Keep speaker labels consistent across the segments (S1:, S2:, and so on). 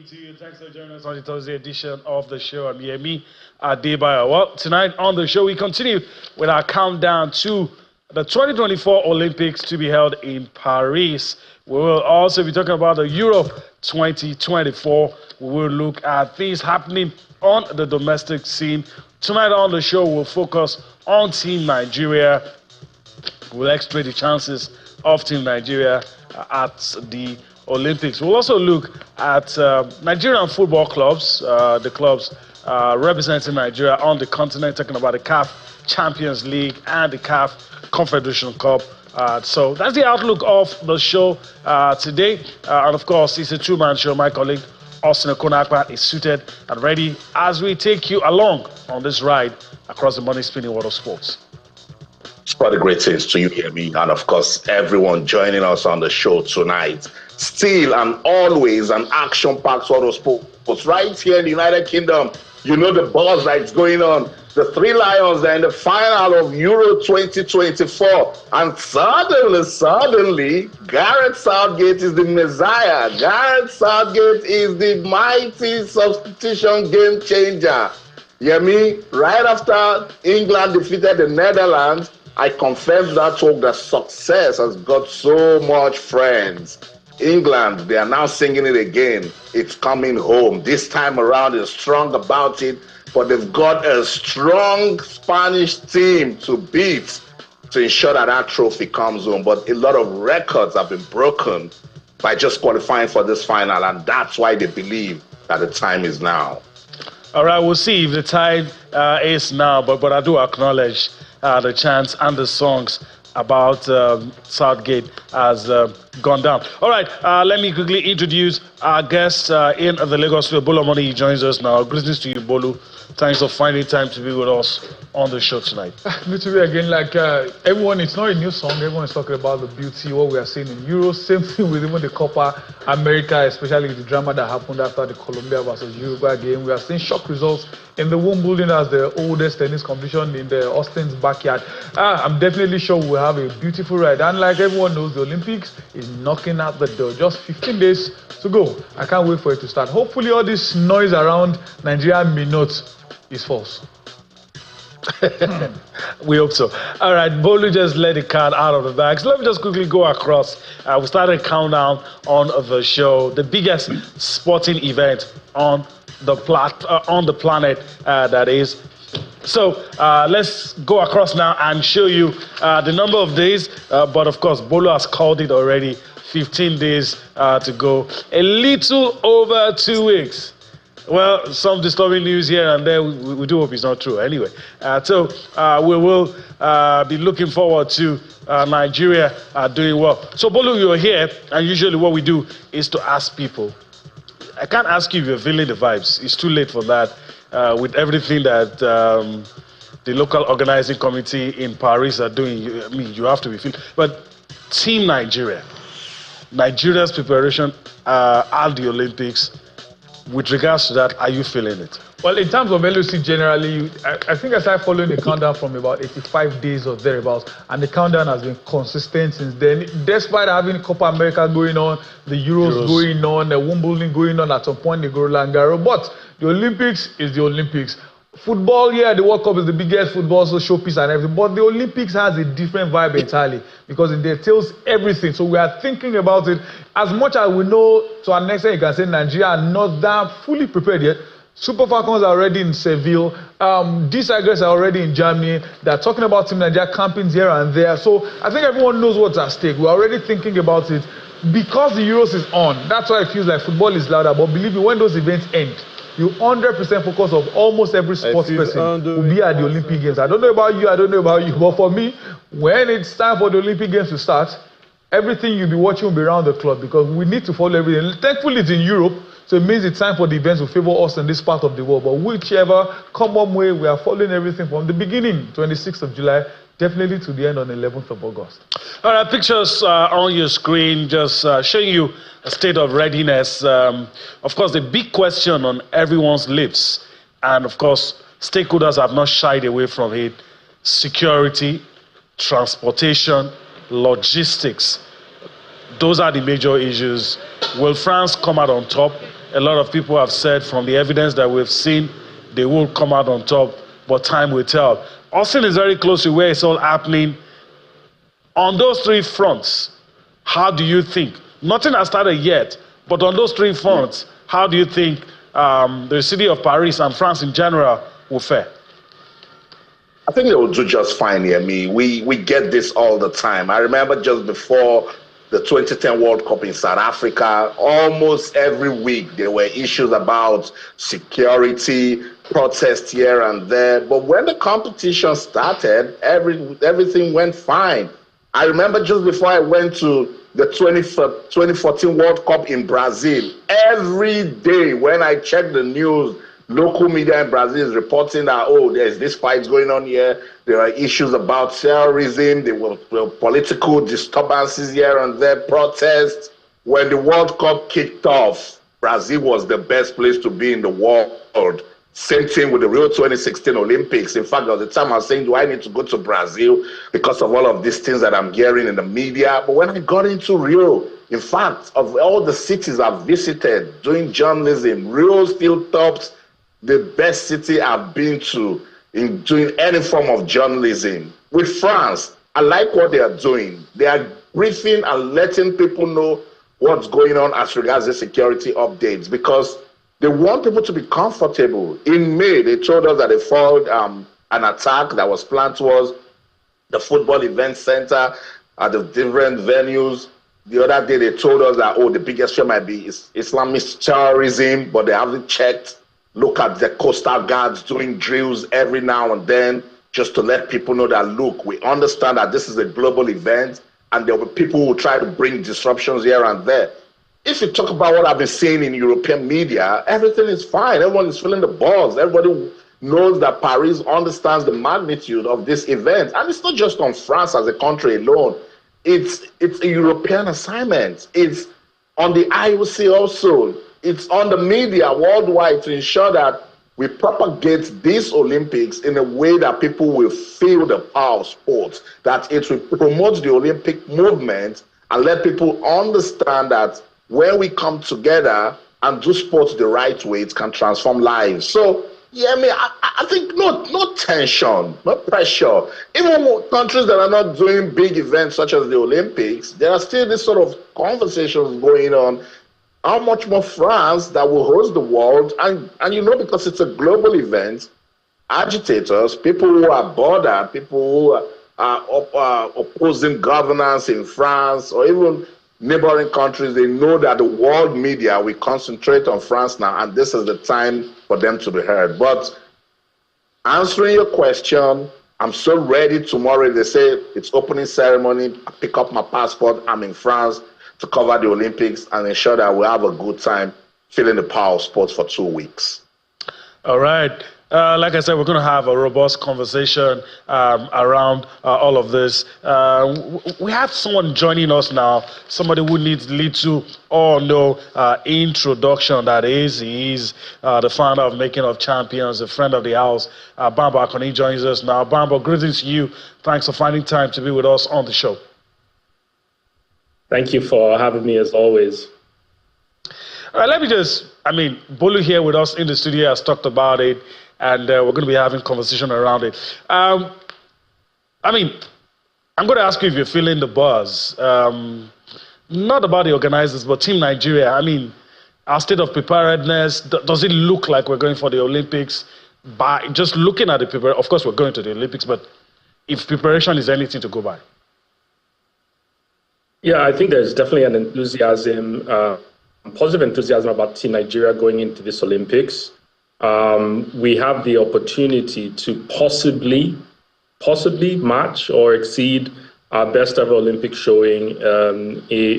S1: evening to you. Thanks for joining us on the Thursday edition of the show. I'm Yemi Adebayo. Well, tonight on the show, we continue with our countdown to the 2024 Olympics to be held in Paris. We will also be talking about the Europe 2024. We will look at things happening on the domestic scene. Tonight on the show, we'll focus on Team Nigeria. We'll x-ray the chances of Team Nigeria at the Olympics. We'll also look at Nigerian football clubs, the clubs representing Nigeria on the continent, talking about the CAF Champions League and the CAF Confederation Cup. So that's the outlook of the show today. And of course, it's a two-man show. My colleague, Austin Okonakwa, is suited and ready as we take you along on this ride across the money-spinning world of sports.
S2: What a great things to you, Yemi, and of course, everyone joining us on the show tonight. Still and always an action-packed sort of sports right here in the United Kingdom. You know the buzz that's going on. The Three Lions are in the final of Euro 2024. And suddenly, Gareth Southgate is the messiah. Gareth Southgate is the mighty substitution game changer. Yemi, right after England defeated the Netherlands, I confess that talk that success has got so much friends. England, they are now singing it again. It's coming home. This time around, they're strong about it, but they've got a strong Spanish team to beat to ensure that that trophy comes home. But a lot of records have been broken by just qualifying for this final, and that's why they believe that the time is now.
S1: All right, we'll see if the time is now, but I do acknowledge the chants and the songs about Southgate has gone down. All right, let me quickly introduce our guest in the Lagos studio. Bolu Money, he joins us now. Greetings to you, Bolu. Thanks for finding time to be with us on the show tonight.
S3: Good to be again. Like everyone, it's not a new song. Everyone is talking about the beauty, what we are seeing in Euros. Same thing with even the Copa America, especially the drama that happened after the Colombia versus Uruguay game. We are seeing shock results in the Wimbledon as the oldest tennis competition in the Austin's backyard. I'm definitely sure we'll have a beautiful ride. And like everyone knows, the Olympics is knocking at the door. Just 15 days to go. I can't wait for it to start. Hopefully all this noise around Nigeria may not is false.
S1: We hope so. All right, Bolu just let the cat out of the bag. So let me just quickly go across. We started a countdown on the show. The biggest sporting event on the planet, that is. So let's go across now and show you the number of days. But of course, Bolu has called it already. 15 days to go. A little over 2 weeks. Well, some disturbing news here and there. We do hope it's not true. Anyway, so we will be looking forward to Nigeria doing well. So, Bolu, you're here, and usually what we do is to ask people. I can't ask you if you're feeling the vibes. It's too late for that. With everything that the local organizing committee in Paris are doing, you have to be feeling. But Team Nigeria, Nigeria's preparation at the Olympics. With regards to that, are you feeling it?
S3: Well, in terms of LOC generally, I think I started following the countdown from about 85 days or thereabouts, and the countdown has been consistent since then. Despite having Copa America going on, the Euros going on, the Wimbledon going on, at some point they go Roland Garros, but the Olympics is the Olympics. Football, yeah, the World Cup is the biggest football showpiece and everything, but the Olympics has a different vibe entirely because it details everything. So we are thinking about it. As much as we know, to an extent, you can say Nigeria are not that fully prepared yet. Super Falcons are already in Seville. These Tigers are already in Germany. They're talking about Team Nigeria campings here and there. So I think everyone knows what's at stake. We're already thinking about it because the Euros is on. That's why it feels like football is louder. But believe me, when those events end, you 100% focus of almost every sports person will be at the Olympic Games. I don't know about you, but for me, when it's time for the Olympic Games to start, everything you'll be watching will be around the clock because we need to follow everything. Thankfully, it's in Europe, so it means it's time for the events to favor us in this part of the world. But whichever common way, we are following everything from the beginning, 26th of July, definitely to the end on the 11th of August.
S1: All right, pictures on your screen just showing you a state of readiness. Of course, the big question on everyone's lips, and of course, stakeholders have not shied away from it: security, transportation, logistics. Those are the major issues. Will France come out on top? A lot of people have said from the evidence that we've seen, they will come out on top, but time will tell. Austin is very close to where it's all happening. On those three fronts, how do you think? Nothing has started yet, but on those three fronts, how do you think the city of Paris and France in general will fare?
S2: I think they will do just fine here. We get this all the time. I remember just before the 2010 World Cup in South Africa, almost every week there were issues about security, protests here and there. But when the competition started, everything went fine. I remember just before I went to the 2014 World Cup in Brazil, every day when I checked the news, local media in Brazil is reporting that, oh, there's this fight going on here. There are issues about terrorism. There were political disturbances here and there, protests. When the World Cup kicked off, Brazil was the best place to be in the world. Same thing with the Rio 2016 Olympics. In fact, there was a time I was saying, do I need to go to Brazil because of all of these things that I'm hearing in the media? But when I got into Rio, in fact, of all the cities I've visited doing journalism, Rio still tops the best city I've been to in doing any form of journalism. With France, I like what they are doing. They are briefing and letting people know what's going on as regards the security updates, because they want people to be comfortable. In May, they told us that they foiled an attack that was planned towards the football event center at the different venues. The other day, they told us that, oh, the biggest fear might be Islamist terrorism, but they haven't checked. Look at the coastal guards doing drills every now and then, just to let people know that, look, we understand that this is a global event, and there will be people who will try to bring disruptions here and there. If you talk about what I've been seeing in European media, everything is fine. Everyone is feeling the buzz. Everybody knows that Paris understands the magnitude of this event. And it's not just on France as a country alone. It's a European assignment. It's on the IOC also. It's on the media worldwide to ensure that we propagate these Olympics in a way that people will feel the power of sports, that it will promote the Olympic movement and let people understand that when we come together and do sports the right way, it can transform lives. So, yeah, I think no tension, no pressure. Even countries that are not doing big events such as the Olympics, there are still this sort of conversations going on. How much more France that will host the world? And because it's a global event, agitators, people who are bothered, people who are opposing governance in France or even neighboring countries, they know that the world media will concentrate on France now, and this is the time for them to be heard. But answering your question, I'm so ready tomorrow. They say it's opening ceremony, I pick up my passport, I'm in France to cover the Olympics and ensure that we have a good time feeling the power of sports for 2 weeks.
S1: All right. Like I said, we're going to have a robust conversation around all of this. We have someone joining us now, somebody who needs little or no introduction. That is, he's the founder of Making of Champions, a friend of the house. Bambo Akoni joins us now. Bambo, greetings to you. Thanks for finding time to be with us on the show.
S4: Thank you for having me, as always.
S1: All right, Bolu here with us in the studio has talked about it, and we're going to be having conversation around it. I'm going to ask you if you're feeling the buzz. Not about the organizers, but Team Nigeria. Our state of preparedness, does it look like we're going for the Olympics? By just looking at the preparation, of course we're going to the Olympics, but if preparation is anything to go by.
S4: Yeah, I think there's definitely an enthusiasm, positive enthusiasm about Team Nigeria going into this Olympics. We have the opportunity to possibly match or exceed our best ever Olympic showing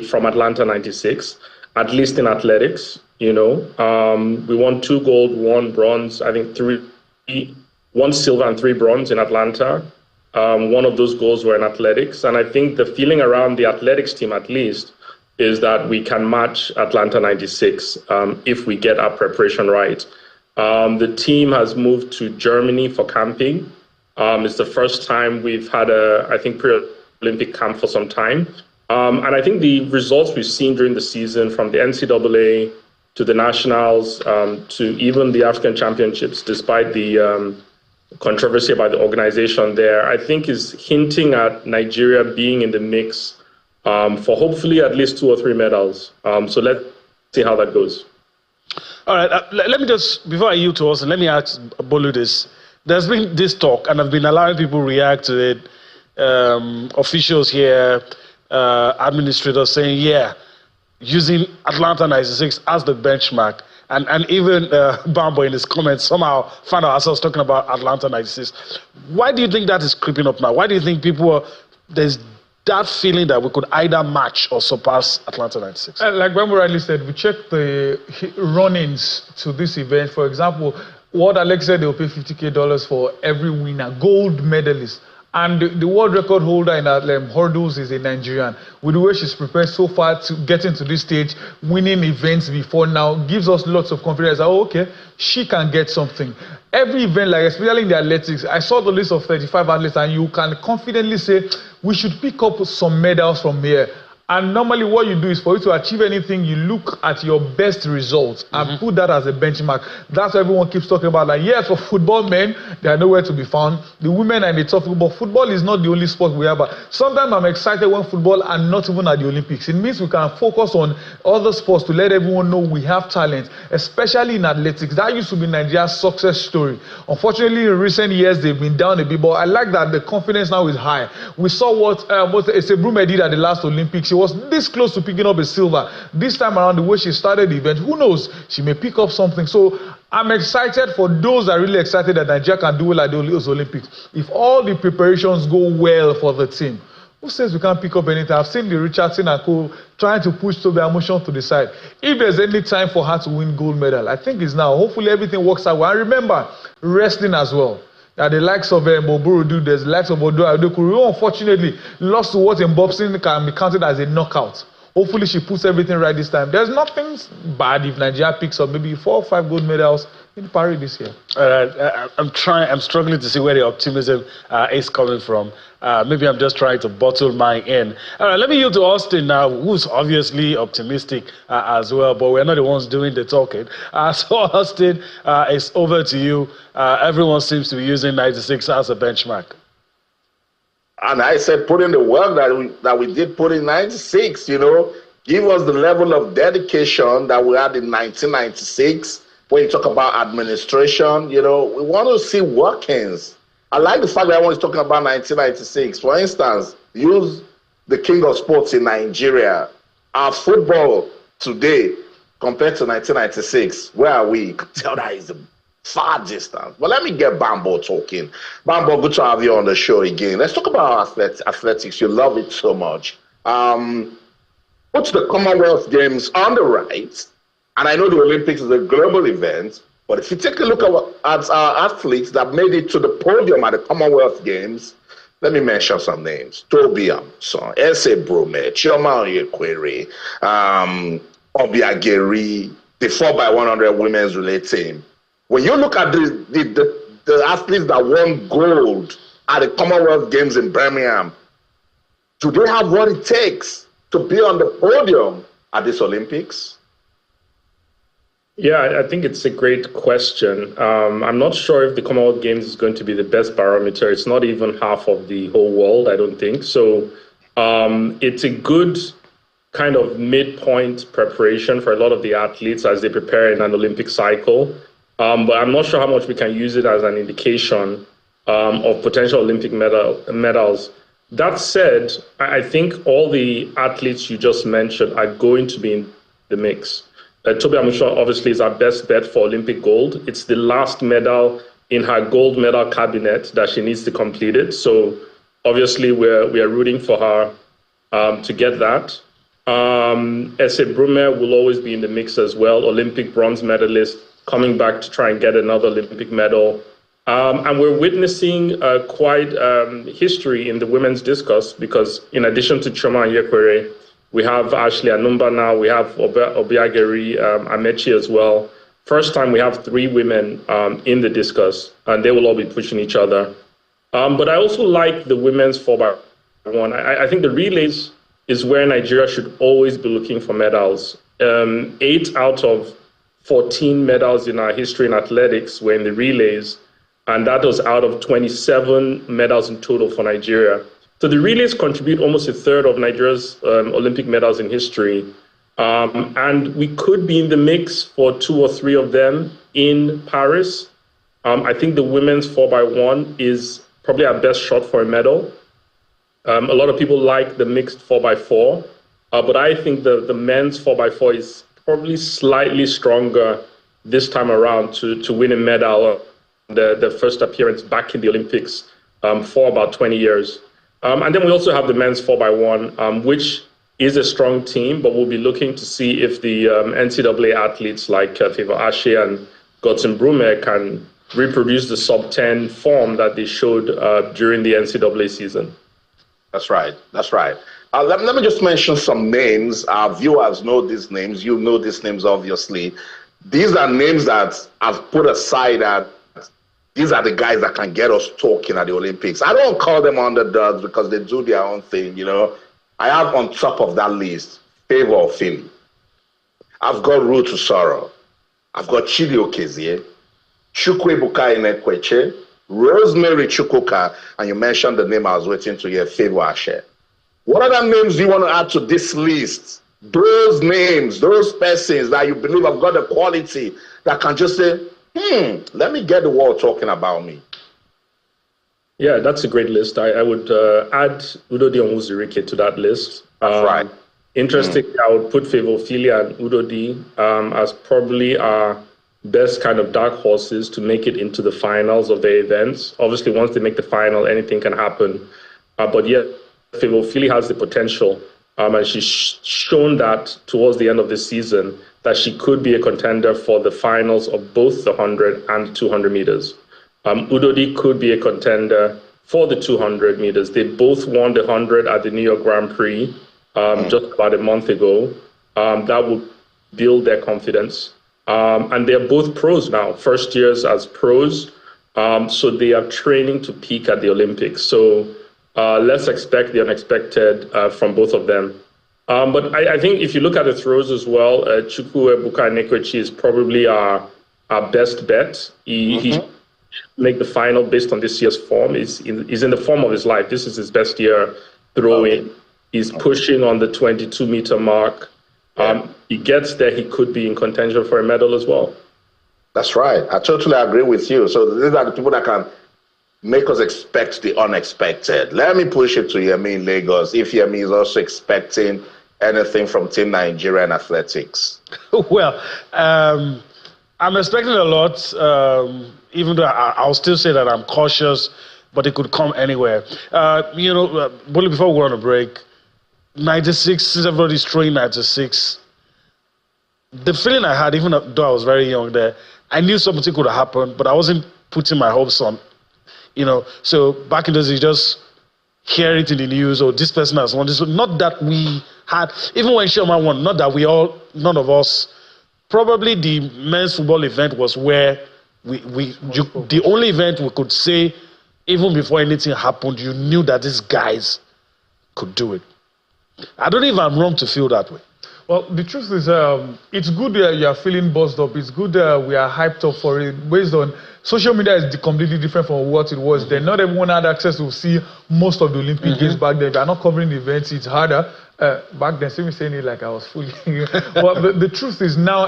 S4: from Atlanta '96, at least in athletics. We won 2 gold, 1 bronze, I think 1 silver and 3 bronze in Atlanta. One of those goals were in athletics. And I think the feeling around the athletics team, at least, is that we can match Atlanta '96 if we get our preparation right. The team has moved to Germany for camping. It's the first time we've had pre-Olympic camp for some time. And I think the results we've seen during the season from the NCAA, to the nationals, to even the African Championships, despite the controversy about the organization there, I think is hinting at Nigeria being in the mix for hopefully at least 2 or 3 medals. So let's see how that goes.
S1: All right, let me just, before I yield to us, let me ask Bolu this. There's been this talk, and I've been allowing people react to it, officials here, administrators saying, yeah, using Atlanta 96 as the benchmark. And even Bambo in his comments somehow found ourselves talking about Atlanta 96. Why do you think that is creeping up now? Why do you think there's that feeling that we could either match or surpass Atlanta 96?
S3: Like Bambo rightly said, we checked the run-ins to this event. For example, what Alex said, they'll pay $50K for every winner, gold medalist. And the world record holder in hurdles is a Nigerian. With the way she's prepared so far to get into this stage, winning events before now, gives us lots of confidence. Okay, she can get something. Every event, like especially in the athletics, I saw the list of 35 athletes, and you can confidently say, we should pick up some medals from here. And normally what you do is for you to achieve anything, you look at your best results and put that as a benchmark. That's what everyone keeps talking about. Like, yes, for football men, they are nowhere to be found. The women are in the top football. Football is not the only sport we have. But sometimes I'm excited when football are not even at the Olympics. It means we can focus on other sports to let everyone know we have talent, especially in athletics. That used to be Nigeria's success story. Unfortunately, in recent years, they've been down a bit. But I like that the confidence now is high. We saw what Esebrume did at the last Olympics. She was this close to picking up a silver. This time around, the way she started the event, who knows? She may pick up something. So I'm excited for those that are really excited that Nigeria can do well at those Olympics. If all the preparations go well for the team, who says we can't pick up anything? I've seen the Richardson and co trying to push Toby Amushon to the side. If there's any time for her to win gold medal, I think it's now. Hopefully everything works out well. And remember, wrestling as well. The likes of Moburudu, there's the likes of Odo Adekuru, unfortunately lost to what in boxing can be counted as a knockout. Hopefully she puts everything right this time. There's nothing bad if Nigeria picks up maybe 4 or 5 gold medals in Paris this year.
S1: I'm struggling to see where the optimism is coming from. Maybe I'm just trying to bottle mine in. All right, let me yield to Austin now, who's obviously optimistic as well, but we're not the ones doing the talking. So Austin, it's over to you. Everyone seems to be using 96 as a benchmark.
S2: And I said, put in the work that we did put in 96, give us the level of dedication that we had in 1996. When you talk about administration, we want to see workings. I like the fact that everyone is talking about 1996. For instance, use the king of sports in Nigeria. Our football today compared to 1996, where are we? You can tell that is a far distance. But let me get Bambo talking. Bambo, good to have you on the show again. Let's talk about athletics. You love it so much. Put the Commonwealth Games on the right. And I know the Olympics is a global event, but if you take a look at our athletes that made it to the podium at the Commonwealth Games, let me mention some names. Toby Amushon, Esebrume, Chioma Onyekwere, Obiageri, the 4x100 women's relay team. When you look at the athletes that won gold at the Commonwealth Games in Birmingham, do they have what it takes to be on the podium at this Olympics?
S4: Yeah, I think it's a great question. I'm not sure if the Commonwealth Games is going to be the best barometer. It's not even half of the whole world, I don't think. So it's a good kind of midpoint preparation for a lot of the athletes as they prepare in an Olympic cycle. But I'm not sure how much we can use it as an indication of potential Olympic medals. That said, I think all the athletes you just mentioned are going to be in the mix. Toby Amushon obviously is our best bet for Olympic gold. It's the last medal in her gold medal cabinet that she needs to complete it. So obviously we are rooting for her to get that. Esebrume will always be in the mix as well. Olympic bronze medalist coming back to try and get another Olympic medal. And we're witnessing quite history in the women's discus because in addition to Chioma Onyekwere, we have Ashley Anumba now. We have Obiageri Amechi as well. First time we have 3 women in the discus, and they will all be pushing each other. But I also like the women's 4x1. I think the relays is where Nigeria should always be looking for medals. 8 out of 14 medals in our history in athletics were in the relays, and that was out of 27 medals in total for Nigeria. So the relays contribute almost a third of Nigeria's Olympic medals in history. And we could be in the mix for 2 or 3 of them in Paris. I think the women's 4x1 is probably our best shot for a medal. A lot of people like the mixed 4x4, but I think the men's 4x4 is probably slightly stronger this time around to win a medal, the first appearance back in the Olympics for about 20 years. And then we also have the men's 4x1, which is a strong team, but we'll be looking to see if the NCAA athletes like Favor Ashe and Godson Brume can reproduce the sub-10 form that they showed during the NCAA season.
S2: That's right. That's right. Let me just mention some names. Our viewers know these names. You know these names, obviously. These are names that I've put aside that these are the guys that can get us talking at the Olympics. I don't call them underdogs because they do their own thing, you know. I have on top of that list Favor of Philly. I've got Ruth Usoro. I've got Chidi Okezie, Chukwuebuka Inekweche, Rosemary Chukwuka, and you mentioned the name I was waiting to hear, Favor Ashe. What other names do you want to add to this list? Those names, those persons that you believe have got the quality that can just say, let me get the world talking about me.
S4: Yeah, that's a great list. I would add Udodi Onwuzurike to that list.
S2: That's right.
S4: Interestingly, I would put Favor Philly and Udodi as probably our best kind of dark horses to make it into the finals of the events. Obviously, once they make the final, anything can happen. But yet, Favor Philly has the potential, and she's shown that towards the end of the season that she could be a contender for the finals of both the 100 and 200 meters. Udodi could be a contender for the 200 meters. They both won the 100 at the New York Grand Prix just about a month ago. That would build their confidence. And they're both pros now, first years as pros. So they are training to peak at the Olympics. So let's expect the unexpected from both of them. But I think if you look at the throws as well, Chukwuebuka Inekwechi is probably our best bet. He make the final based on this year's form. He's in the form of his life. This is his best year throwing. He's pushing on the 22-meter mark. He gets there, he could be in contention for a medal as well.
S2: That's right. I totally agree with you. So these are the people that can make us expect the unexpected. Let me push it to Yemi in Lagos, if Yemi is also expecting anything from Team Nigeria in athletics.
S1: Well, I'm expecting a lot, even though I'll still say that I'm cautious, but it could come anywhere. Bully, before we go on a break, 96, since everybody's throwing 96, the feeling I had, even though I was very young there, I knew something could have happened, but I wasn't putting my hopes on, So back in those days, just hear it in the news, or this person has won this. Not that we had, even when Sherman won, not that none of us, probably the men's football event was where the only event we could say, even before anything happened, you knew that these guys could do it. I don't know if I'm wrong to feel that way.
S3: Well, the truth is, it's good you are feeling buzzed up. It's good we are hyped up for it. Based on social media is completely different from what it was then. Not everyone had access to see most of the Olympic Games back then. If you are not covering the events, it's harder. Back then, see me saying it like I was fooling. But the truth is now,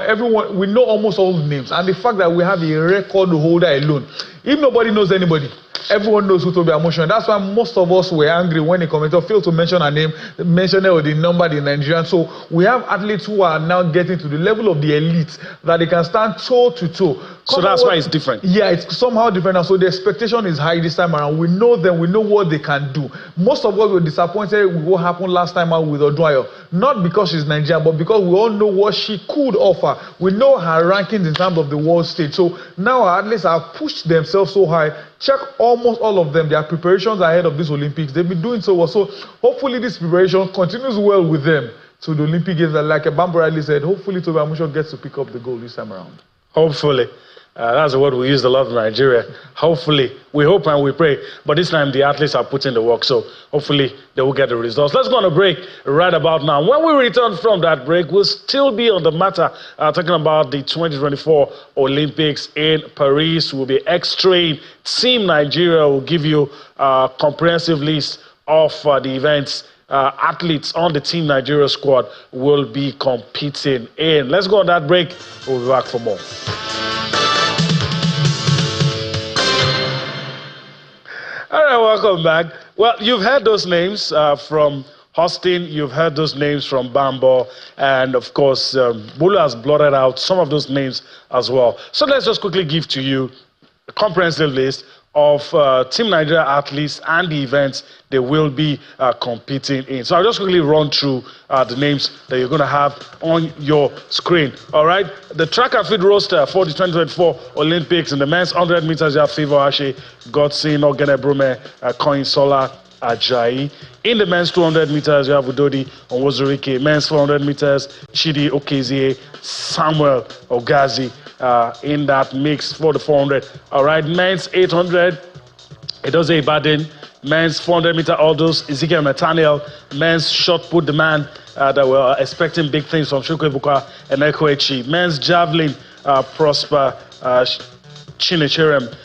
S3: we know almost all the names. And the fact that we have a record holder alone, if nobody knows anybody, everyone knows who Tobi Amusan. That's why most of us were angry when the commentator failed to mention her name, mention her with the number, the Nigerian. So we have athletes who are now getting to the level of the elite that they can stand toe to toe.
S1: So that's why it's different.
S3: Yeah, it's somehow different. And so the expectation is high this time around. We know them. We know what they can do. Most of us were disappointed with what happened last time out with Oduayo. Not because she's Nigerian, but because we all know what she could offer. We know her rankings in terms of the world stage. So now our athletes have pushed themselves so high. Check almost all of them. Their preparations ahead of this Olympics. They've been doing so well. So hopefully this preparation continues well with them to the Olympic Games. And like Bambo rightly said, hopefully Tobi Amusan gets to pick up the gold this time around.
S1: Hopefully. That's the word we use a lot in Nigeria. Hopefully, we hope and we pray. But this time, the athletes are putting the work. So hopefully, they will get the results. Let's go on a break right about now. When we return from that break, we'll still be on the matter talking about the 2024 Olympics in Paris. We'll be extracting. Team Nigeria will give you a comprehensive list of the events athletes on the Team Nigeria squad will be competing in. Let's go on that break. We'll be back for more. All right, welcome back. Well, you've heard those names from Austin, you've heard those names from Bambo, and of course, Bolu has blotted out some of those names as well. So let's just quickly give to you a comprehensive list of Team Nigeria athletes and the events they will be competing in. So I'll just quickly run through the names that you're going to have on your screen. All right, the track and field roster for the 2024 Olympics in the men's 100 meters, you have Favor Ashe, Godson, Ogene Brume, Koinsola Ajayi. In the men's 200 meters, you have Udodi Onwozurike. Men's 400 meters, Chidi Okezie, Samuel Ogazi in that mix for the 400. All right, men's 800, Edoze Ibadan. Men's 400 meter hurdles, Ezekiel Nathaniel. Men's shot put, the man that were expecting big things from Shoko Ebuka and Ekoechi. Men's javelin, Prosper Chinecherem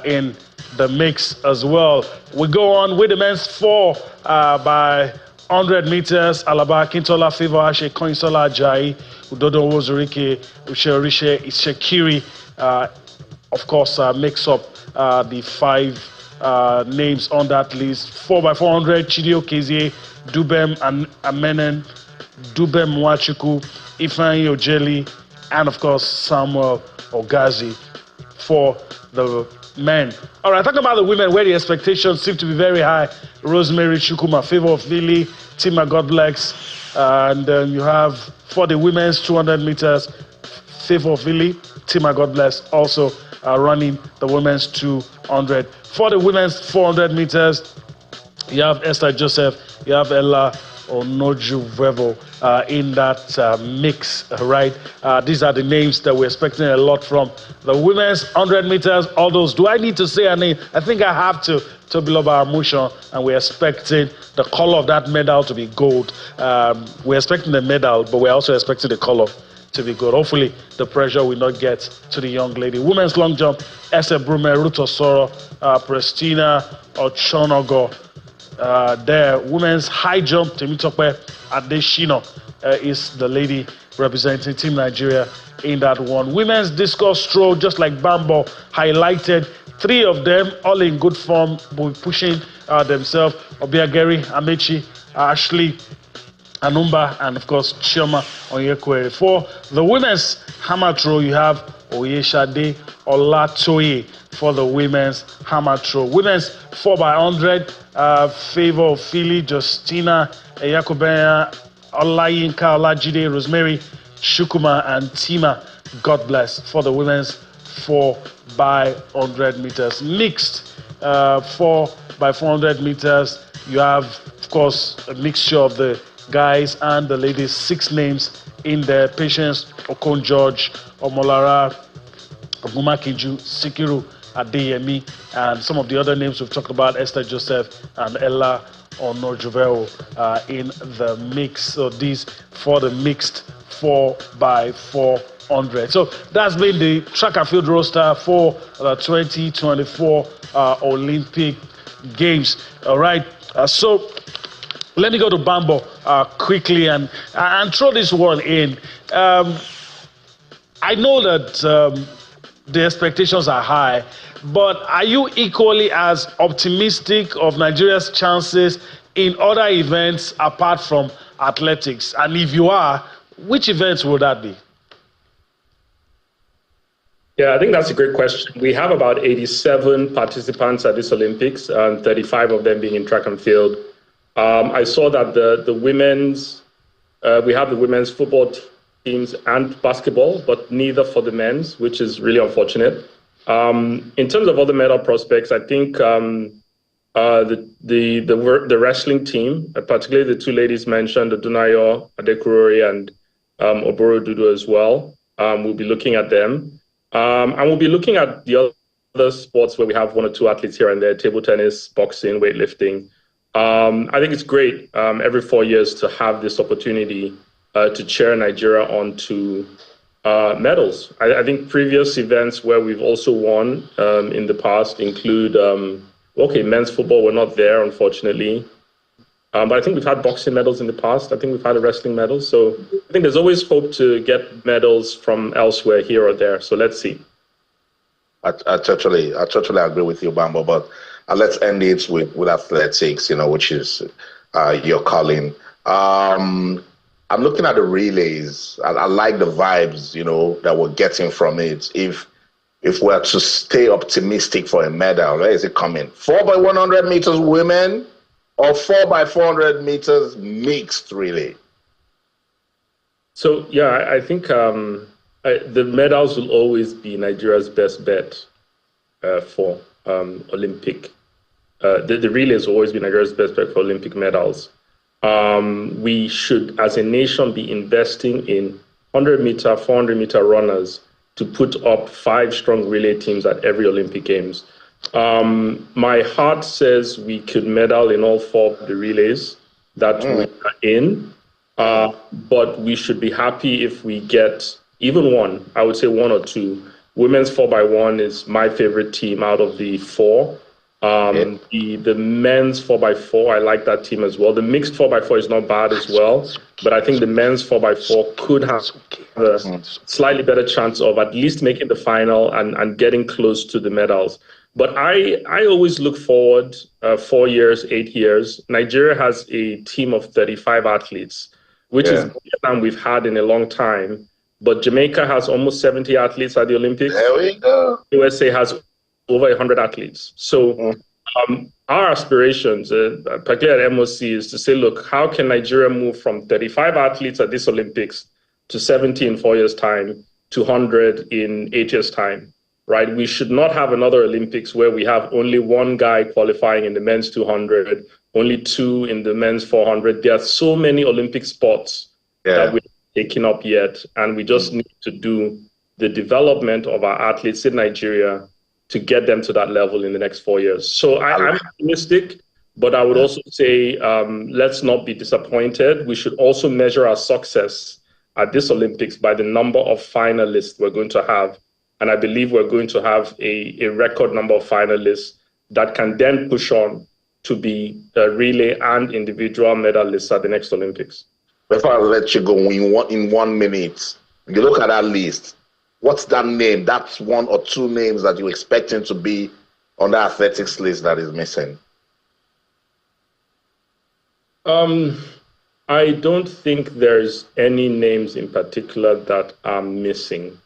S1: in the mix as well. We go on with the men's 4 by 100 meters. Alaba Kintola, Favor Ashe, Koinsola Ajayi, Udodo Wozurike, Usherishe Ishekiri. Of course, makes up the 5 names on that list. 4 by 400, Chidi Okezie, Dubem and Amenen, Dubem Mwachukwu, Ifeanyi Ojeli, and of course Samuel Ogazi for the men. All right, talking about the women, where the expectations seem to be very high. Rosemary Chukuma, Favor of Lily, Tima Godbless, and then you have for the women's 200 meters, Favor of Lily, Tima Godbless also running the women's 200. For the women's 400 meters, you have Esther Joseph, you have Ella Onojuvevo in that mix, right? These are the names that we're expecting a lot from. The women's 100 meters, all those. Do I need to say a name? I think I have to. Tobiloba Amushan, and we're expecting the color of that medal to be gold. We're expecting the medal, but we're also expecting the color to be good. Hopefully, the pressure will not get to the young lady. Women's long jump, Ese Brume, Ruth Osoro, Prestina Ochonogo. There, women's high jump, Temitope Adeshino is the lady representing Team Nigeria in that one. Women's discus throw, just like Bambo highlighted, 3 of them all in good form, pushing themselves. Obiageri, Amechi, Ashley Anumba, and of course Chioma Onyekwe. For the women's hammer throw, you have Oyeshade Olatoye for the women's hammer throw. Women's 4 by 100, Favor of Philly, Justina Yakubenya, Olayinka Olajide, Rosemary Shukuma, and Tima Godbless for the women's 4 by 100 meters. Mixed 4 by 400 meters, you have, of course, a mixture of the guys and the ladies. 6 names in there: Patience Okon George, Omolara Ogumakiju, Sikiru Adeyemi, and some of the other names we've talked about, Esther Joseph and Ella Onojuveo in the mix. So these for the mixed 4 by 400. So that's been the track and field roster for the 2024 Olympic Games. All right. So let me go to Bambo quickly and throw this one in. I know that the expectations are high, but are you equally as optimistic of Nigeria's chances in other events apart from athletics? And if you are, which events will that be?
S4: Yeah, I think that's a great question. We have about 87 participants at this Olympics, and 35 of them being in track and field. I saw that the women's, we have the women's football teams and basketball, but neither for the men's, which is really unfortunate. In terms of other medal prospects, I think the wrestling team, particularly the 2 ladies mentioned, Odunayo Adekurori and Oboro Dudu as well, we'll be looking at them. And we'll be looking at the other sports where we have one or two athletes here and there: table tennis, boxing, weightlifting. I think it's great every 4 years to have this opportunity to cheer Nigeria onto medals. I think previous events where we've also won in the past include, men's football, we're not there, unfortunately. But I think we've had boxing medals in the past. I think we've had a wrestling medal. So I think there's always hope to get medals from elsewhere, here or there. So let's see.
S2: I totally agree with you, Bambo. But let's end it with athletics, which is your calling. I'm looking at the relays. I like the vibes, that we're getting from it. If we're to stay optimistic for a medal, where is it coming? 4x100 meters women or 4x400 meters mixed relay?
S4: So, yeah, I think the medals will always be Nigeria's best bet for Olympic. The relays will always be Nigeria's best bet for Olympic medals. We should, as a nation, be investing in 100-meter, 400-meter runners to put up 5 strong relay teams at every Olympic Games. My heart says we could medal in all 4 of the relays that we are in, but we should be happy if we get even one. I would say 1 or 2. Women's 4x1 is my favorite team out of the 4. The men's 4x4, I like that team as well. The mixed 4x4 is not bad as well, but I think the men's 4x4 could have a slightly better chance of at least making the final and getting close to the medals. But I always look forward 4 years, 8 years. Nigeria has a team of 35 athletes, which is more than we've had in a long time. But Jamaica has almost 70 athletes at the Olympics.
S2: There we go.
S4: USA has over 100 athletes. So our aspirations, particularly at MOC, is to say, look, how can Nigeria move from 35 athletes at this Olympics to 70 in 4 years' time to 100 in 8 years' time, right? We should not have another Olympics where we have only one guy qualifying in the men's 200, only 2 in the men's 400. There are so many Olympic spots that we're taking up yet, and we just need to do the development of our athletes in Nigeria to get them to that level in the next 4 years. So I'm optimistic, but I would also say let's not be disappointed. We should also measure our success at this Olympics by the number of finalists we're going to have. And I believe we're going to have a record number of finalists that can then push on to be relay and individual medalists at the next Olympics.
S2: Before I let you go, in 1 minute, you look at that list. What's that name? That's 1 or 2 names that you're expecting to be on the athletics list that is missing.
S4: I don't think there's any names in particular that are missing.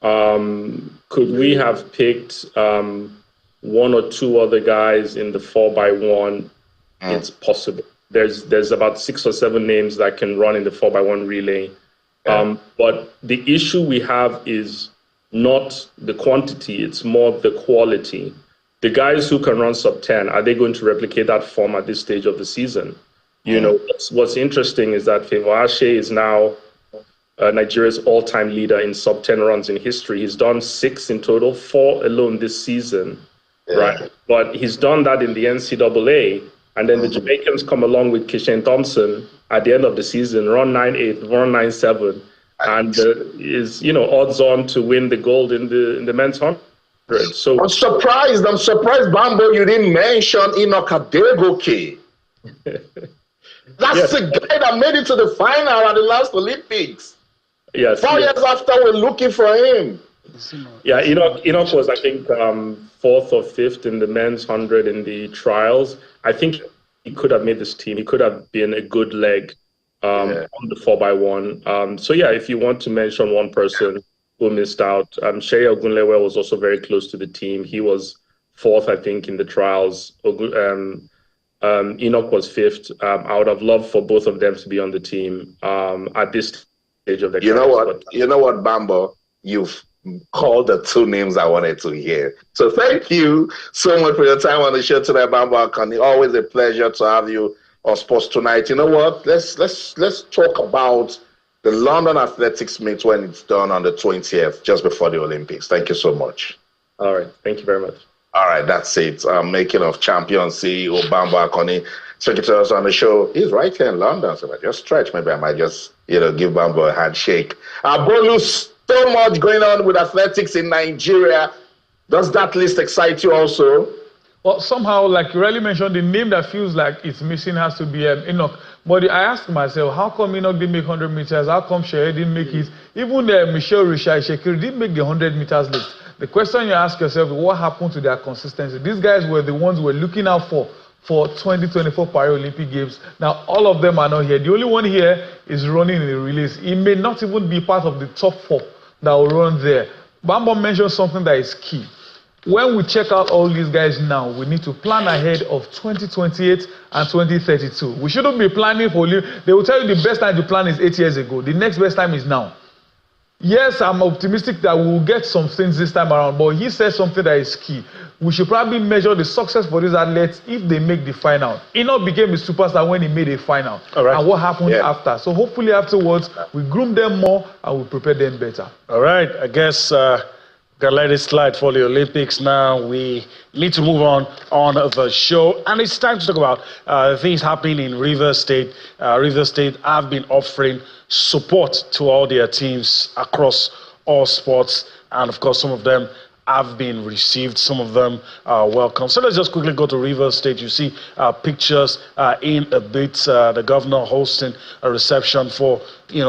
S4: Could we have picked 1 or 2 other guys in the 4x1? It's possible. There's about 6 or 7 names that can run in the 4x1 relay. But the issue we have is not the quantity, it's more the quality. The guys who can run sub 10, are they going to replicate that form at this stage of the season? What's interesting is that Favour Ashe is now Nigeria's all-time leader in sub 10 runs in history. He's done 6 in total, 4 alone this season, right? But he's done that in the NCAA. And then the Jamaicans come along with Kishane Thompson at the end of the season, run 9.8, run 9.7, and is odds on to win the gold in the men's 100. So
S2: I'm surprised, Bambo, you didn't mention Enoch Adegoke. That's the guy that made it to the final at the last Olympics.
S4: Yes.
S2: 4 years after, we're looking for him.
S4: Yeah, Enoch was, I think, 4th or 5th in the men's 100 in the trials. I think he could have made this team. He could have been a good leg on the 4x1. So, yeah, if you want to mention one person who missed out, Shea Ogunlewe was also very close to the team. He was 4th, I think, in the trials. Enoch was 5th. I would have loved for both of them to be on the team at this stage of the careers.
S2: You know what, Bambo? You've called the 2 names I wanted to hear. So thank you so much for your time on the show today, Bambo Akani. Always a pleasure to have you on Sports Tonight. You know what? Let's talk about the London Athletics meet when it's done on the 20th, just before the Olympics. Thank you so much.
S4: All right. Thank you very much.
S2: All right, that's it. Making of Champions CEO Bambo Akoni, secretary on the show. He's right here in London, so I just stretch. Maybe I might just, give Bambo a handshake. Bolu, so much going on with athletics in Nigeria. Does that list excite you also?
S3: Well, somehow, like you really mentioned, the name that feels like it's missing has to be Enoch. But I asked myself, how come Enoch didn't make 100 meters? How come Shehe didn't make it? Even Michelle Richard-Shekiri didn't make the 100 meters list. The question you ask yourself is, what happened to their consistency? These guys were the ones we're looking out for 2024 Paralympic Games. Now, all of them are not here. The only one here is running in the release. He may not even be part of the top 4 that will run there. Bambo mentioned something that is key. When we check out all these guys now, we need to plan ahead of 2028 and 2032. We shouldn't be planning for... They will tell you the best time to plan is 8 years ago. The next best time is now. Yes, I'm optimistic that we'll get some things this time around, but he said something that is key. We should probably measure the success for these athletes if they make the final. Enoch became a superstar when he made a final. All right. And what happened after? So hopefully afterwards, we groom them more and we prepare them better.
S1: All right, I guess... Gonna let it slide for the Olympics now. We need to move on the show. And it's time to talk about things happening in Rivers State. Rivers State have been offering support to all their teams across all sports. And of course, some of them have been received, some of them are welcome. So let's just quickly go to Rivers State. You see pictures in a bit, the governor hosting a reception for,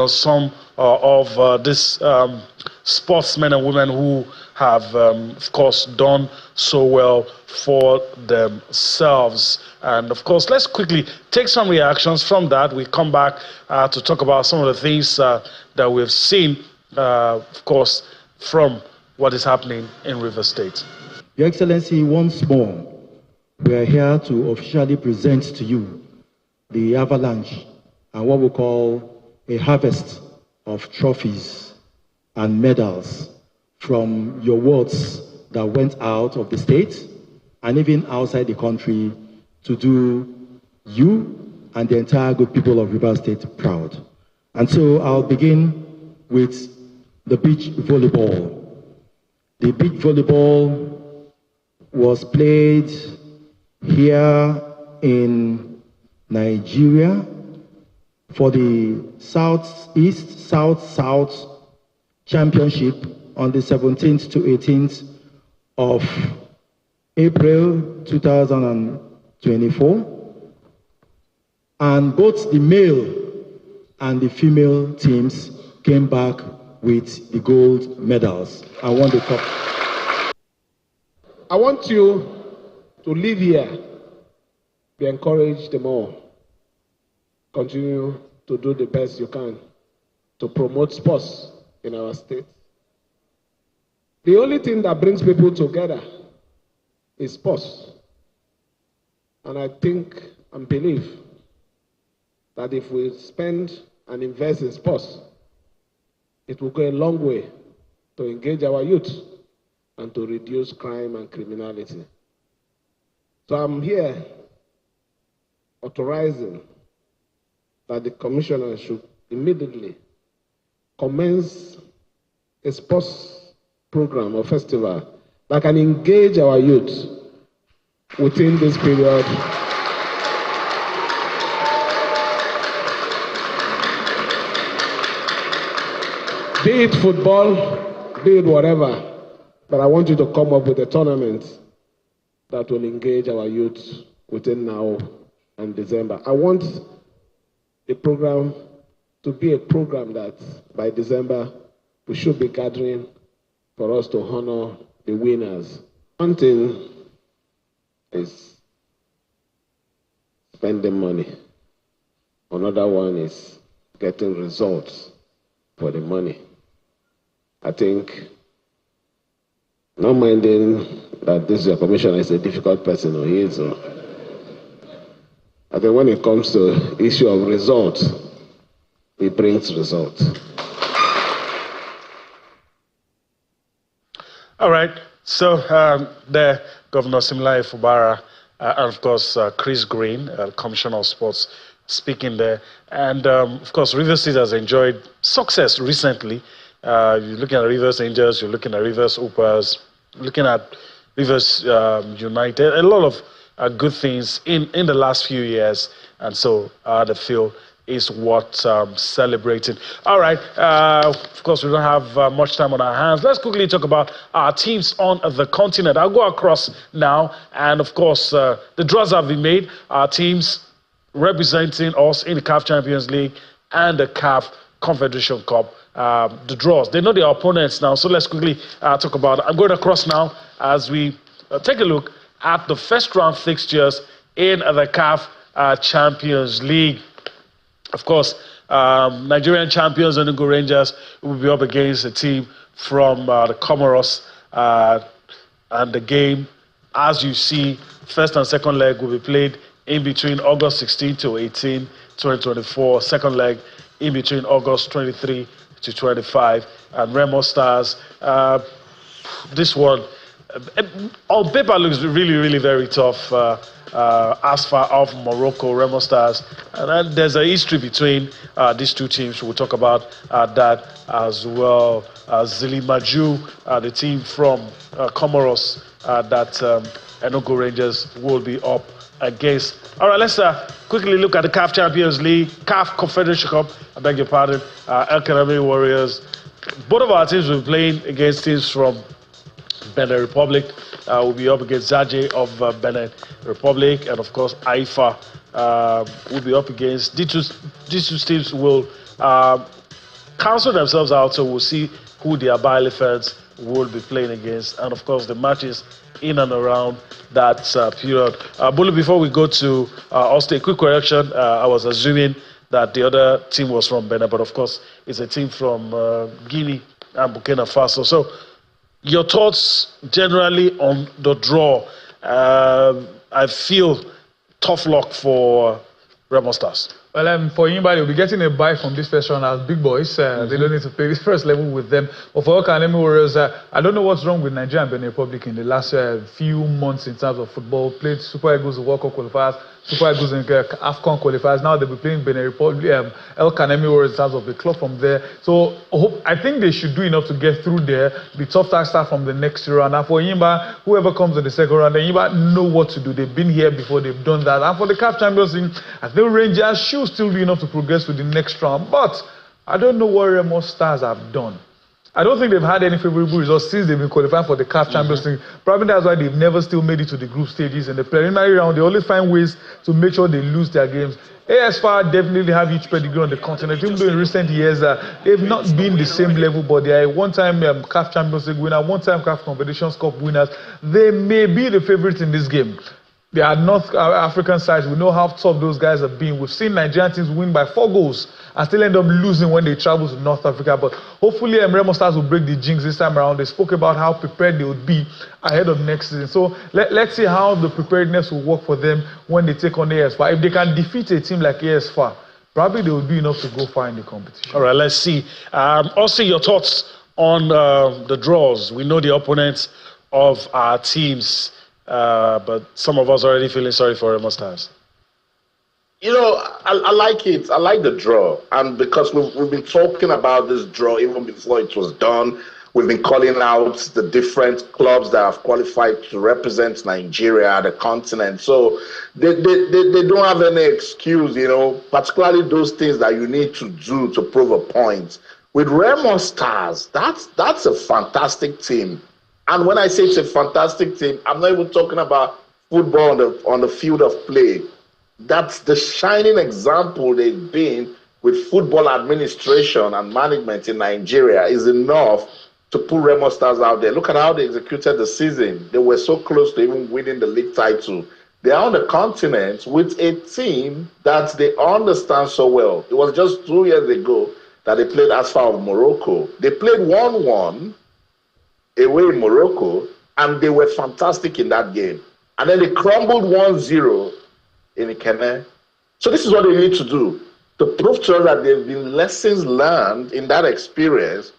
S1: some of this sportsmen and women who have, of course, done so well for themselves. And of course, let's quickly take some reactions from that. We come back to talk about some of the things that we've seen, of course, from what is happening in Rivers State.
S5: Your Excellency, once more, we are here to officially present to you the avalanche and what we call a harvest of trophies and medals from your wards that went out of the state and even outside the country to do you and the entire good people of Rivers State proud. And so I'll begin with the beach volleyball. The beach volleyball was played here in Nigeria for the Southeast South-South Championship on the 17th to 18th of April 2024. And both the male and the female teams came back with the gold medals and won the cup.
S6: I want you to live here, be encouraged the more. Continue to do the best you can to promote sports in our state. The only thing that brings people together is sports. And I think and believe that if we spend and invest in sports, it will go a long way to engage our youth and to reduce crime and criminality. So I'm here authorizing that the commissioner should immediately commence a sports program or festival that can engage our youth within this period. Be it football, be it whatever, but I want you to come up with a tournament that will engage our youth within now and December. I want the program to be a program that by December we should be gathering for us to honor the winners. One thing is spending money. Another one is getting results for the money. I think, not minding that this commissioner is a difficult person, or he is, I think when it comes to issue of results, he brings results.
S1: All right. So the Governor Similai Fubara and of course Chris Green, Commissioner of Sports, speaking there. And of course, Rivers State has enjoyed success recently. You're looking at Rivers Angels, you're looking at Rivers Upas, looking at Rivers United, a lot of good things in the last few years. And so the field is worth celebrating. All right, of course, we don't have much time on our hands. Let's quickly talk about our teams on the continent. I'll go across now. And of course, the draws have been made. Our teams representing us in the CAF Champions League and the CAF Confederation Cup. The draws, they know their opponents now. So let's quickly talk about it. I'm going across now as we take a look at the first round fixtures in the CAF Champions League. Of course, Nigerian champions Enugu Rangers will be up against a team from the Comoros. And the game, as you see, first and second leg will be played in between August 16 to 18, 2024. Second leg in between August 23 to 25. And Remo Stars, this one, on paper looks really, really very tough. As far off Morocco, Remo Stars, and then there's a history between these two teams. We'll talk about that as well. Zilimaju, the team from Comoros, that Enugu Rangers will be up against. All right, let's quickly look at the CAF Champions League, CAF Confederation Cup. I beg your pardon. El Kanami Warriors. Both of our teams will be playing against teams from Benin Republic. Will be up against Zaje of Benin Republic, and of course Haifa will be up against these two teams. Will cancel themselves out, so we'll see who the Aba Elephants will be playing against, and of course the matches in and around that period. Bulu, before we go to Ulster, a quick correction. I was assuming that the other team was from Benin, but of course it's a team from Guinea and Burkina Faso. So your thoughts generally on the draw? I feel tough luck for Remo Stars.
S3: Well, for anybody, we'll be getting a bye from this first round as big boys. They don't need to play this first level with them. But for Academy Warriors, I don't know what's wrong with Nigeria and Benin Republic in the last few months in terms of football. Played Super Eagles in World Cup qualifiers, Super Eagles in AFCON qualifiers. Now they'll be playing Benin Republic, El Kanemi Warriors in terms of the club from there. So I think they should do enough to get through there. The tough task start from the next round. And for Yimba, whoever comes in the second round, Yimba know what to do. They've been here before, they've done that. And for the CAF Champions League, I think Rangers should still do enough to progress with the next round. But I don't know what Remo Stars have done. I don't think they've had any favorable results since they've been qualifying for the CAF Champions League. Probably that's why they've never still made it to the group stages. In the preliminary round, they always find ways to make sure they lose their games. ASFAR definitely have huge pedigree on the continent. Even though in recent years, they've not been the same level, but they are a one-time CAF Champions League winner, one-time CAF Confederations Cup winners. They may be the favorites in this game. They are North African sides. We know how tough those guys have been. We've seen Nigerian teams win by 4 goals and still end up losing when they travel to North Africa. But hopefully, Remo Stars will break the jinx this time around. They spoke about how prepared they would be ahead of next season. So let's see how the preparedness will work for them when they take on ASFAR. If they can defeat a team like ASFAR, probably they will do enough to go far in the competition. All
S1: right, let's see. Also, your thoughts on the draws. We know the opponents of our teams. But some of us already feeling sorry for Remo Stars.
S2: You know, I like it. I like the draw. And because we've been talking about this draw even before it was done. We've been calling out the different clubs that have qualified to represent Nigeria, the continent. So they don't have any excuse, you know, particularly those things that you need to do to prove a point. With Remo Stars, that's a fantastic team. And when I say it's a fantastic team, I'm not even talking about football on the field of play. That's the shining example they've been with football administration and management in Nigeria is enough to put Remo Stars out there. Look at how they executed the season. They were so close to even winning the league title. They are on the continent with a team that they understand so well. It was just 2 years ago that they played ASFAR of Morocco. They played 1-1 away in Morocco, and they were fantastic in that game. And then they crumbled 1-0 in Ikene. So this is what they need to do. To prove to us that there have been lessons learned in that experience,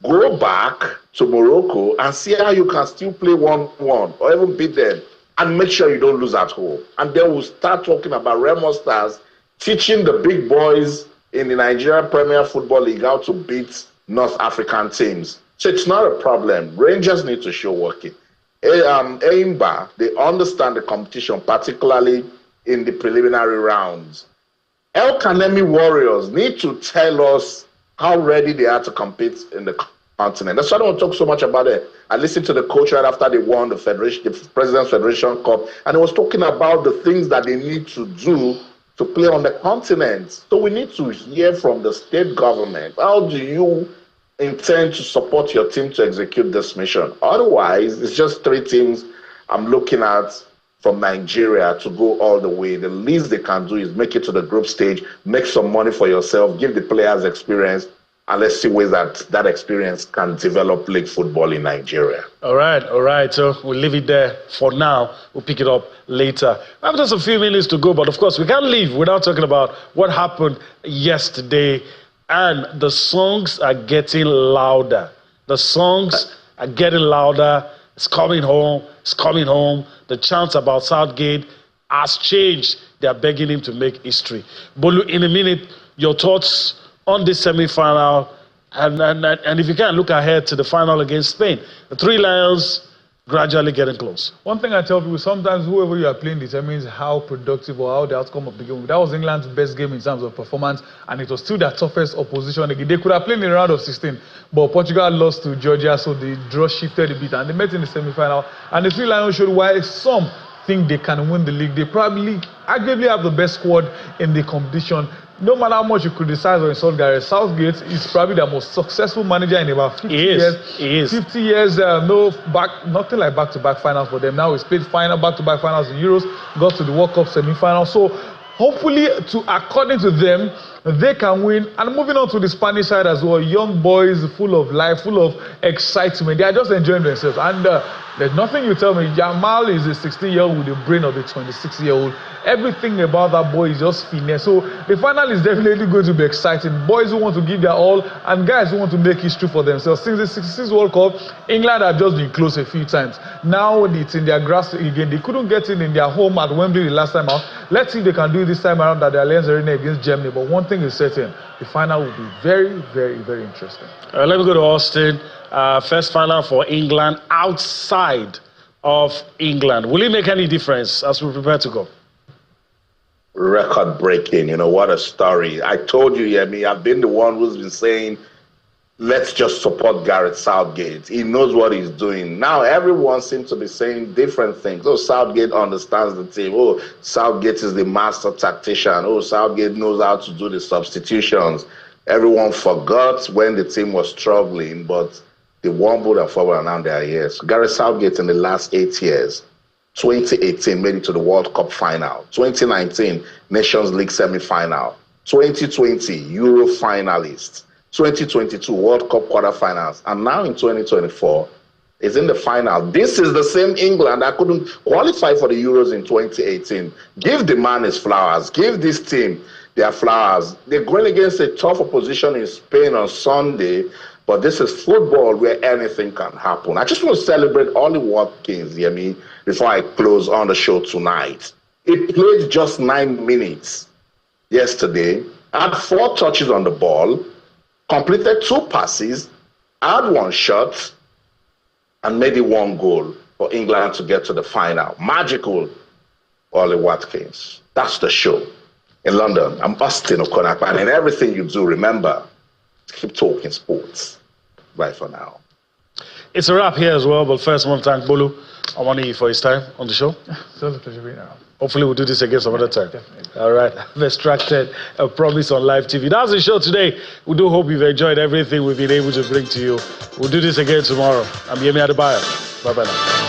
S2: go back to Morocco and see how you can still play 1-1 or even beat them and make sure you don't lose at home. And then we'll start talking about Remo Stars teaching the big boys in the Nigeria Premier Football League how to beat North African teams. So it's not a problem. Rangers need to show working. Aimba, they understand the competition, particularly in the preliminary rounds. El Kanemi Warriors need to tell us how ready they are to compete in the continent. That's why I don't talk so much about it. I listened to the coach right after they won the President's Federation Cup, and he was talking about the things that they need to do to play on the continent. So we need to hear from the state government. How do you intend to support your team to execute this mission? Otherwise, it's just 3 teams I'm looking at from Nigeria to go all the way. The least they can do is make it to the group stage, make some money for yourself, give the players experience, and let's see ways that experience can develop league football in Nigeria.
S1: All right. So we'll leave it there for now. We'll pick it up later. We have just a few minutes to go, but of course we can't leave without talking about what happened yesterday. And the songs are getting louder. The songs are getting louder. It's coming home. It's coming home. The chants about Southgate has changed. They are begging him to make history. Bolu, in a minute, your thoughts on this semi-final, and if you can, look ahead to the final against Spain. The 3 Lions gradually getting close.
S3: One thing I tell people, sometimes whoever you are playing determines how productive or how the outcome of the game. That was England's best game in terms of performance, and it was still their toughest opposition. They could have played in the round of 16, but Portugal lost to Georgia, so the draw shifted a bit, and they met in the semi-final. And the 3 Lions showed why some think they can win the league. They probably, arguably, have the best squad in the competition. No matter how much you criticize or insult Gareth Southgate, is probably the most successful manager in about 50 years.
S1: He is.
S3: 50 years, nothing like back-to-back finals for them. Now he's played back-to-back finals in Euros, got to the World Cup semi-final. So hopefully, according to them, they can win. And moving on to the Spanish side as well, young boys full of life, full of excitement. They are just enjoying themselves. And there's nothing you tell me. Jamal is a 16-year-old with the brain of a 26-year-old. Everything about that boy is just finesse. So the final is definitely going to be exciting. Boys who want to give their all and guys who want to make history for themselves. Since the 66 World Cup, England have just been close a few times. Now it's in their grasp again. They couldn't get in their home at Wembley the last time out. Let's see if they can do it this time around at the Allianz Arena against Germany. But one thing is certain, the final will be very, very, very interesting.
S1: Let me go to Austin. First final for England outside of England. Will it make any difference as we prepare to go?
S2: Record breaking, what a story. I told you, Yemi, I've been the one who's been saying, let's just support Gareth Southgate. He knows what he's doing. Now everyone seems to be saying different things. Oh, Southgate understands the team. Oh, Southgate is the master tactician. Oh, Southgate knows how to do the substitutions. Everyone forgot when the team was struggling, but they wobbled and forward and now they are here. So Gareth Southgate in the last 8 years, 2018 made it to the World Cup final. 2019 Nations League semi-final. 2020 Euro finalist. 2022 World Cup quarterfinals. And now in 2024 is in the final. This is the same England that couldn't qualify for the Euros in 2018. Give the man his flowers. Give this team their flowers. They're going against a tough opposition in Spain on Sunday. But this is football where anything can happen. I just want to celebrate Ollie Watkins, Yemi, before I close on the show tonight. He played just 9 minutes yesterday, had 4 touches on the ball, completed 2 passes, had 1 shot, and made it 1 goal for England to get to the final. Magical Ollie Watkins. That's the show. In London, I'm Austin Okonakpa, and in everything you do, remember, keep talking sports. Bye for now.
S1: It's a wrap here as well, but first I want to thank Bolu Omoni for his time on the show.
S3: It's always a pleasure being around.
S1: Hopefully we'll do this again some other time.
S3: Definitely.
S1: All right. I've extracted a promise on live TV. That's the show today. We do hope you've enjoyed everything we've been able to bring to you. We'll do this again tomorrow. I'm Yemi Adebayo. Bye-bye now.